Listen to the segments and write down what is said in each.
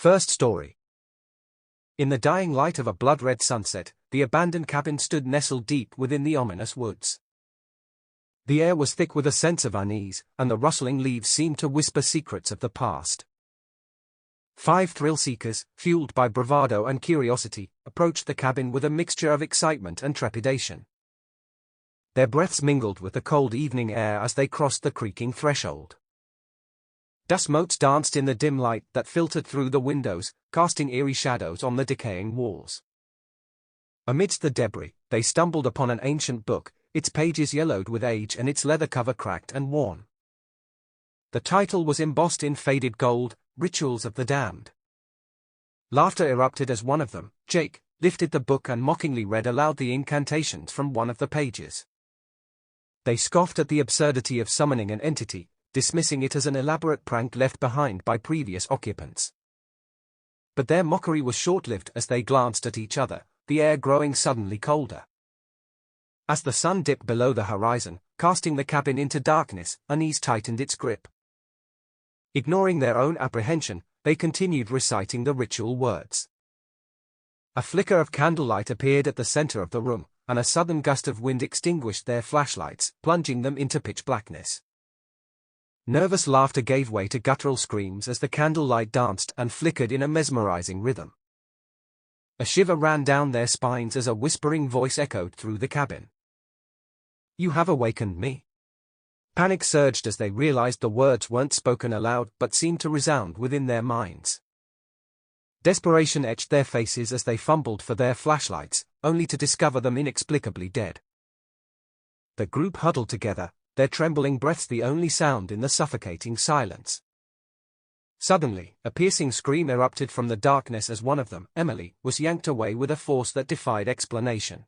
First story. In the dying light of a blood-red sunset, the abandoned cabin stood nestled deep within the ominous woods. The air was thick with a sense of unease, and the rustling leaves seemed to whisper secrets of the past. 5 thrill-seekers, fueled by bravado and curiosity, approached the cabin with a mixture of excitement and trepidation. Their breaths mingled with the cold evening air as they crossed the creaking threshold. Dust motes danced in the dim light that filtered through the windows, casting eerie shadows on the decaying walls. Amidst the debris, they stumbled upon an ancient book, its pages yellowed with age and its leather cover cracked and worn. The title was embossed in faded gold, Rituals of the Damned. Laughter erupted as one of them, Jake, lifted the book and mockingly read aloud the incantations from one of the pages. They scoffed at the absurdity of summoning an entity, dismissing it as an elaborate prank left behind by previous occupants. But their mockery was short-lived as they glanced at each other, the air growing suddenly colder. As the sun dipped below the horizon, casting the cabin into darkness, unease tightened its grip. Ignoring their own apprehension, they continued reciting the ritual words. A flicker of candlelight appeared at the center of the room, and a sudden gust of wind extinguished their flashlights, plunging them into pitch blackness. Nervous laughter gave way to guttural screams as the candlelight danced and flickered in a mesmerizing rhythm. A shiver ran down their spines as a whispering voice echoed through the cabin. "You have awakened me." Panic surged as they realized the words weren't spoken aloud but seemed to resound within their minds. Desperation etched their faces as they fumbled for their flashlights, only to discover them inexplicably dead. The group huddled together, their trembling breaths the only sound in the suffocating silence. Suddenly, a piercing scream erupted from the darkness as one of them, Emily, was yanked away with a force that defied explanation.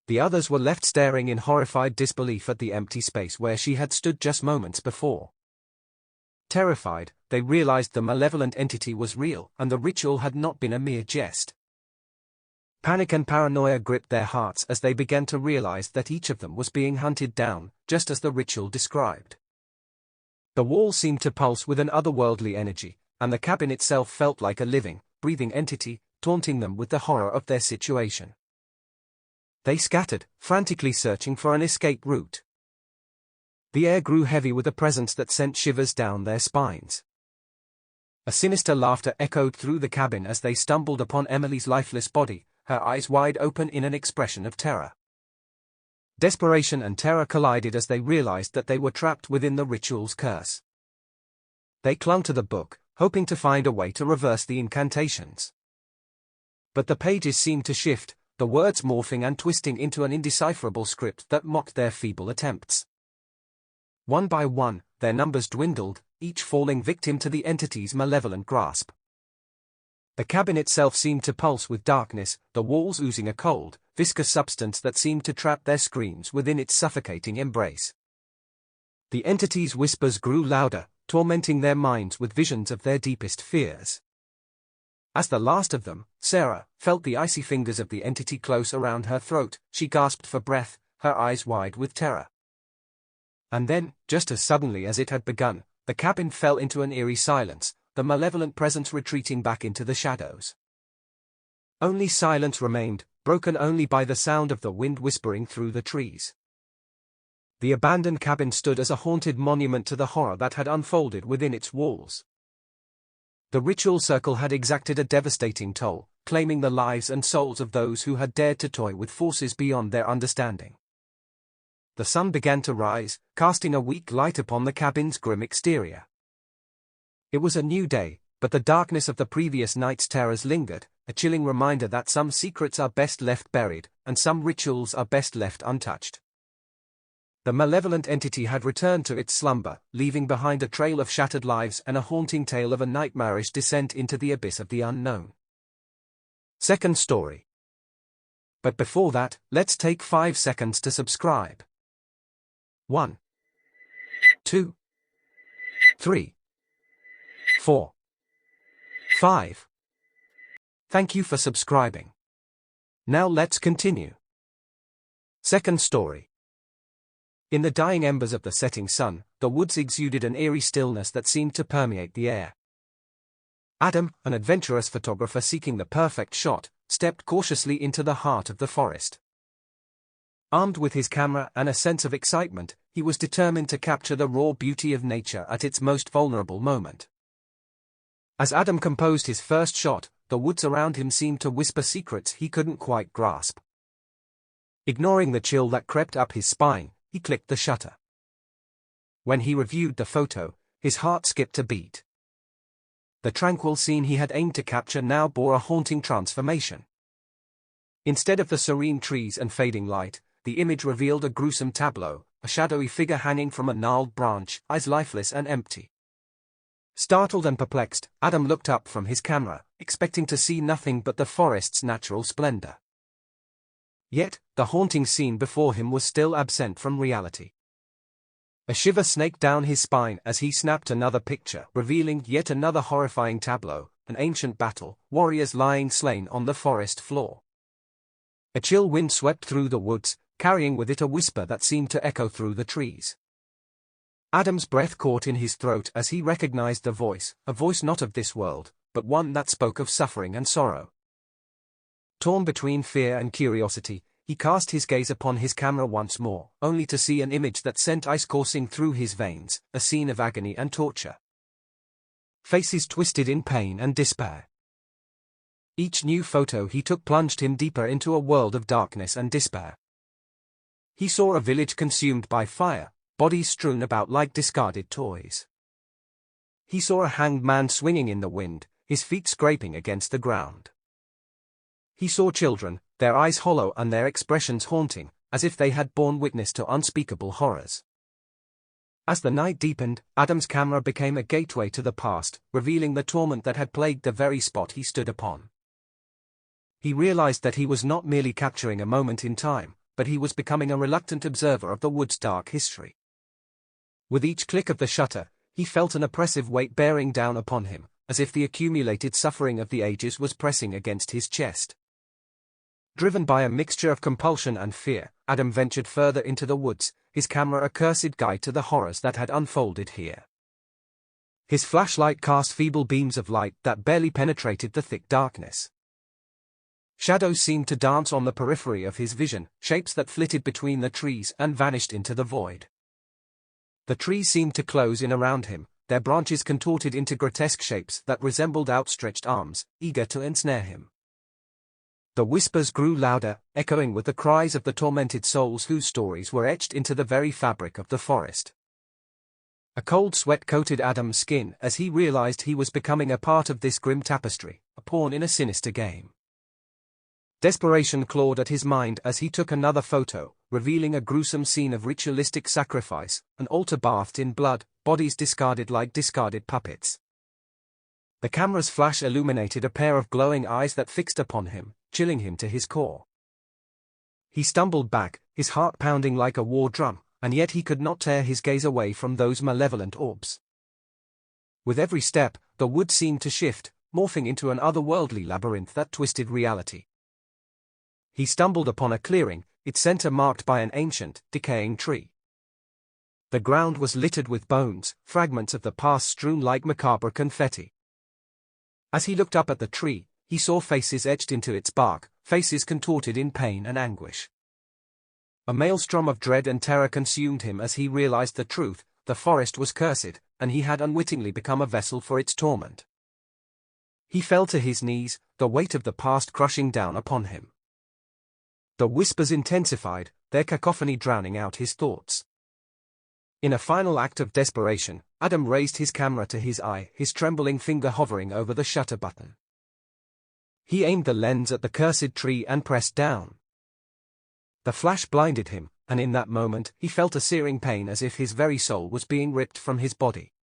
The others were left staring in horrified disbelief at the empty space where she had stood just moments before. Terrified, they realized the malevolent entity was real and the ritual had not been a mere jest. Panic and paranoia gripped their hearts as they began to realize that each of them was being hunted down, just as the ritual described. The walls seemed to pulse with an otherworldly energy, and the cabin itself felt like a living, breathing entity, taunting them with the horror of their situation. They scattered, frantically searching for an escape route. The air grew heavy with a presence that sent shivers down their spines. A sinister laughter echoed through the cabin as they stumbled upon Emily's lifeless body, her eyes wide open in an expression of terror. Desperation and terror collided as they realized that they were trapped within the ritual's curse. They clung to the book, hoping to find a way to reverse the incantations. But the pages seemed to shift, the words morphing and twisting into an indecipherable script that mocked their feeble attempts. One by one, their numbers dwindled, each falling victim to the entity's malevolent grasp. The cabin itself seemed to pulse with darkness, the walls oozing a cold, viscous substance that seemed to trap their screams within its suffocating embrace. The entity's whispers grew louder, tormenting their minds with visions of their deepest fears. As the last of them, Sarah, felt the icy fingers of the entity close around her throat, she gasped for breath, her eyes wide with terror. And then, just as suddenly as it had begun, the cabin fell into an eerie silence, the malevolent presence retreating back into the shadows. Only silence remained, broken only by the sound of the wind whispering through the trees. The abandoned cabin stood as a haunted monument to the horror that had unfolded within its walls. The ritual circle had exacted a devastating toll, claiming the lives and souls of those who had dared to toy with forces beyond their understanding. The sun began to rise, casting a weak light upon the cabin's grim exterior. It was a new day, but the darkness of the previous night's terrors lingered, a chilling reminder that some secrets are best left buried, and some rituals are best left untouched. The malevolent entity had returned to its slumber, leaving behind a trail of shattered lives and a haunting tale of a nightmarish descent into the abyss of the unknown. Second story. But before that, let's take 5 seconds to subscribe. 1, 2, 3, 4, 5. Thank you for subscribing. Now let's continue. Second story. In the dying embers of the setting sun, the woods exuded an eerie stillness that seemed to permeate the air. Adam, an adventurous photographer seeking the perfect shot, stepped cautiously into the heart of the forest. Armed with his camera and a sense of excitement, he was determined to capture the raw beauty of nature at its most vulnerable moment. As Adam composed his first shot, the woods around him seemed to whisper secrets he couldn't quite grasp. Ignoring the chill that crept up his spine, he clicked the shutter. When he reviewed the photo, his heart skipped a beat. The tranquil scene he had aimed to capture now bore a haunting transformation. Instead of the serene trees and fading light, the image revealed a gruesome tableau, a shadowy figure hanging from a gnarled branch, eyes lifeless and empty. Startled and perplexed, Adam looked up from his camera, expecting to see nothing but the forest's natural splendor. Yet, the haunting scene before him was still absent from reality. A shiver snaked down his spine as he snapped another picture, revealing yet another horrifying tableau, an ancient battle, warriors lying slain on the forest floor. A chill wind swept through the woods, carrying with it a whisper that seemed to echo through the trees. Adam's breath caught in his throat as he recognized the voice, a voice not of this world, but one that spoke of suffering and sorrow. Torn between fear and curiosity, he cast his gaze upon his camera once more, only to see an image that sent ice coursing through his veins, a scene of agony and torture. Faces twisted in pain and despair. Each new photo he took plunged him deeper into a world of darkness and despair. He saw a village consumed by fire, bodies strewn about like discarded toys. He saw a hanged man swinging in the wind, his feet scraping against the ground. He saw children, their eyes hollow and their expressions haunting, as if they had borne witness to unspeakable horrors. As the night deepened, Adam's camera became a gateway to the past, revealing the torment that had plagued the very spot he stood upon. He realized that he was not merely capturing a moment in time, but he was becoming a reluctant observer of the wood's dark history. With each click of the shutter, he felt an oppressive weight bearing down upon him, as if the accumulated suffering of the ages was pressing against his chest. Driven by a mixture of compulsion and fear, Adam ventured further into the woods, his camera a cursed guide to the horrors that had unfolded here. His flashlight cast feeble beams of light that barely penetrated the thick darkness. Shadows seemed to dance on the periphery of his vision, shapes that flitted between the trees and vanished into the void. The trees seemed to close in around him, their branches contorted into grotesque shapes that resembled outstretched arms, eager to ensnare him. The whispers grew louder, echoing with the cries of the tormented souls whose stories were etched into the very fabric of the forest. A cold sweat coated Adam's skin as he realized he was becoming a part of this grim tapestry, a pawn in a sinister game. Desperation clawed at his mind as he took another photo, revealing a gruesome scene of ritualistic sacrifice, an altar bathed in blood, bodies discarded like discarded puppets. The camera's flash illuminated a pair of glowing eyes that fixed upon him, chilling him to his core. He stumbled back, his heart pounding like a war drum, and yet he could not tear his gaze away from those malevolent orbs. With every step, the wood seemed to shift, morphing into an otherworldly labyrinth that twisted reality. He stumbled upon a clearing, its center marked by an ancient, decaying tree. The ground was littered with bones, fragments of the past strewn like macabre confetti. As he looked up at the tree, he saw faces etched into its bark, faces contorted in pain and anguish. A maelstrom of dread and terror consumed him as he realized the truth: the forest was cursed, and he had unwittingly become a vessel for its torment. He fell to his knees, the weight of the past crushing down upon him. The whispers intensified, their cacophony drowning out his thoughts. In a final act of desperation, Adam raised his camera to his eye, his trembling finger hovering over the shutter button. He aimed the lens at the cursed tree and pressed down. The flash blinded him, and in that moment he felt a searing pain as if his very soul was being ripped from his body.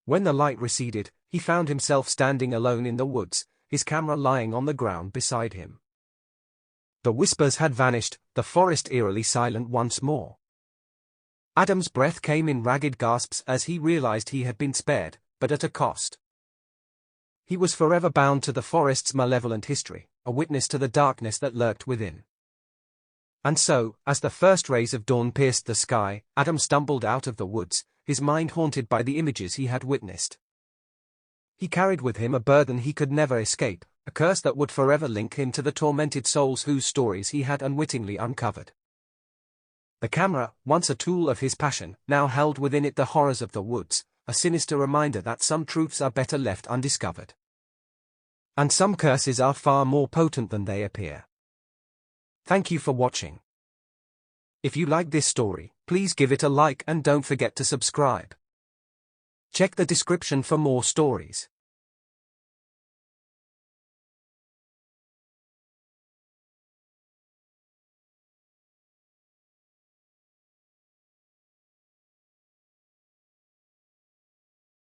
When the light receded, he found himself standing alone in the woods, his camera lying on the ground beside him. The whispers had vanished, the forest eerily silent once more. Adam's breath came in ragged gasps as he realized he had been spared, but at a cost. He was forever bound to the forest's malevolent history, a witness to the darkness that lurked within. And so, as the first rays of dawn pierced the sky, Adam stumbled out of the woods, his mind haunted by the images he had witnessed. He carried with him a burden he could never escape, a curse that would forever link him to the tormented souls whose stories he had unwittingly uncovered. The camera, once a tool of his passion, now held within it the horrors of the woods, a sinister reminder that some truths are better left undiscovered. And some curses are far more potent than they appear. Thank you for watching. If you like this story, please give it a like and don't forget to subscribe. Check the description for more stories.